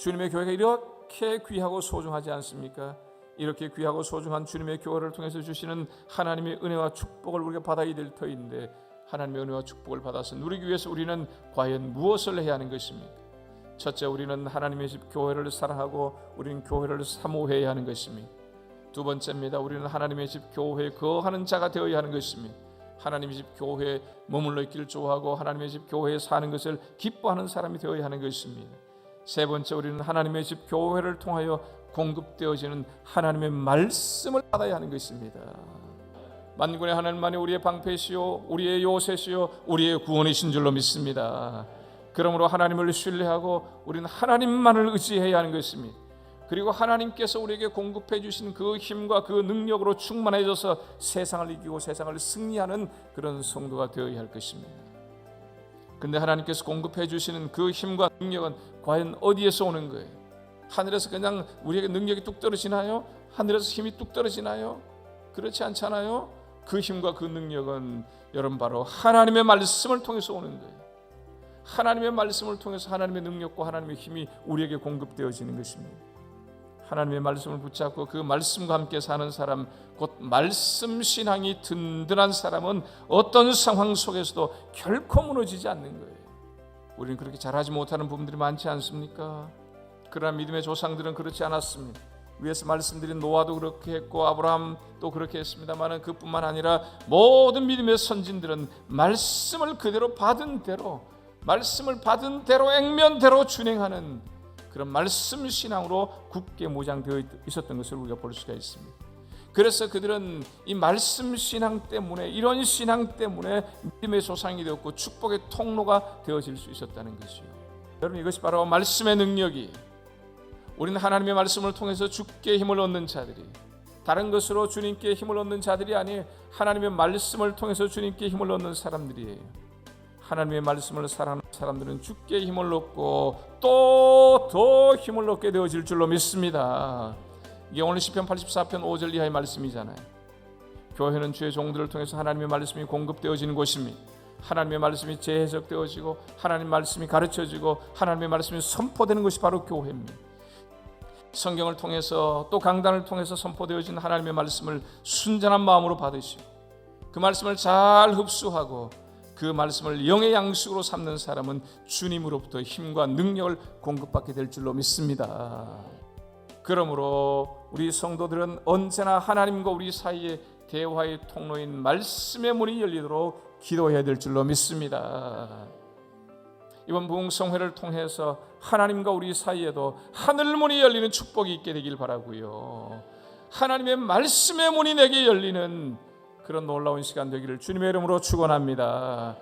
주님의 교회가 이렇게 귀하고 소중하지 않습니까? 이렇게 귀하고 소중한 주님의 교회를 통해서 주시는 하나님의 은혜와 축복을 우리가 받아야 될 터인데, 하나님의 은혜와 축복을 받아서 누리기 위해서 우리는 과연 무엇을 해야 하는 것입니까? 첫째, 우리는 하나님의 집 교회를 사랑하고 우리는 교회를 사모해야 하는 것입니다. 두 번째입니다. 우리는 하나님의 집 교회에 거하는 자가 되어야 하는 것입니다. 하나님의 집 교회에 머물러 있기를 좋아하고 하나님의 집 교회에 사는 것을 기뻐하는 사람이 되어야 하는 것입니다. 세 번째, 우리는 하나님의 집 교회를 통하여 공급되어지는 하나님의 말씀을 받아야 하는 것입니다. 만군의 하나님만이 우리의 방패시요 우리의 요새시요 우리의 구원이신 줄로 믿습니다. 그러므로 하나님을 신뢰하고 우리는 하나님만을 의지해야 하는 것입니다. 그리고 하나님께서 우리에게 공급해 주신 그 힘과 그 능력으로 충만해져서 세상을 이기고 세상을 승리하는 그런 성도가 되어야 할 것입니다. 근데 하나님께서 공급해 주시는 그 힘과 능력은 과연 어디에서 오는 거예요? 하늘에서 그냥 우리에게 능력이 뚝 떨어지나요? 하늘에서 힘이 뚝 떨어지나요? 그렇지 않잖아요. 그 힘과 그 능력은 여러분 바로 하나님의 말씀을 통해서 오는 거예요. 하나님의 말씀을 통해서 하나님의 능력과 하나님의 힘이 우리에게 공급되어지는 것입니다. 하나님의 말씀을 붙잡고 그 말씀과 함께 사는 사람, 곧 말씀 신앙이 든든한 사람은 어떤 상황 속에서도 결코 무너지지 않는 거예요. 우리는 그렇게 잘하지 못하는 부분들이 많지 않습니까? 그러나 믿음의 조상들은 그렇지 않았습니다. 위에서 말씀드린 노아도 그렇게 했고 아브라함도 그렇게 했습니다만, 그뿐만 아니라 모든 믿음의 선진들은 말씀을 그대로 받은 대로, 말씀을 받은 대로 액면대로 준행하는 그런 말씀 신앙으로 굳게 무장되어 있었던 것을 우리가 볼 수가 있습니다. 그래서 그들은 이 말씀 신앙 때문에, 이런 신앙 때문에 믿음의 조상이 되었고 축복의 통로가 되어질 수 있었다는 것이요. 여러분, 이것이 바로 말씀의 능력이, 우리는 하나님의 말씀을 통해서 주께 힘을 얻는 자들이, 다른 것으로 주님께 힘을 얻는 자들이 아니 하나님의 말씀을 통해서 주님께 힘을 얻는 사람들이에요. 하나님의 말씀을 사랑하는 사람들은 주께 힘을 얻고 또 더 힘을 얻게 되어질 줄로 믿습니다. 이게 오늘 시편 84편 5절 이하의 말씀이잖아요. 교회는 주의 종들을 통해서 하나님의 말씀이 공급되어지는 곳입니다. 하나님의 말씀이 재해석되어지고 하나님의 말씀이 가르쳐지고 하나님의 말씀이 선포되는 것이 바로 교회입니다. 성경을 통해서 또 강단을 통해서 선포되어진 하나님의 말씀을 순전한 마음으로 받으시고 그 말씀을 잘 흡수하고 그 말씀을 영의 양식으로 삼는 사람은 주님으로부터 힘과 능력을 공급받게 될 줄로 믿습니다. 그러므로 우리 성도들은 언제나 하나님과 우리 사이에 대화의 통로인 말씀의 문이 열리도록 기도해야 될 줄로 믿습니다. 이번 부흥성회를 통해서 하나님과 우리 사이에도 하늘문이 열리는 축복이 있게 되길 바라고요. 하나님의 말씀의 문이 내게 열리는 그런 놀라운 시간 되기를 주님의 이름으로 축원합니다.